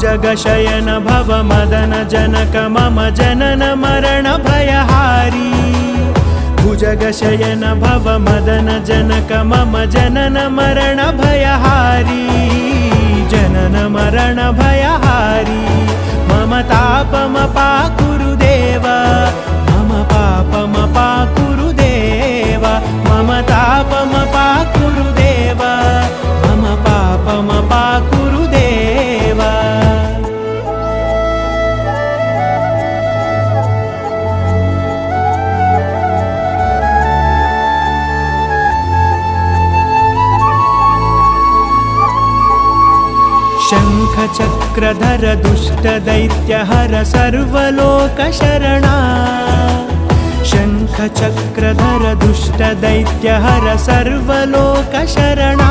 भुजगशयन भव मदन जनक मम जनन मरण भयहारी भुजगशयन भव मदन जनक मम जनन मरण भयहारी जनन मरण भयहारी मम तापमपाकुरु देव मम पापमपाकुरु देव मम तापमपाकुरु देव मम पापमपाकुरु देव। शङ्खचक्रधर दुष्टदैत्यहर सर्वलोकशरणा शङ्खचक्रधर दुष्टदैत्यहर सर्वलोकशरणा।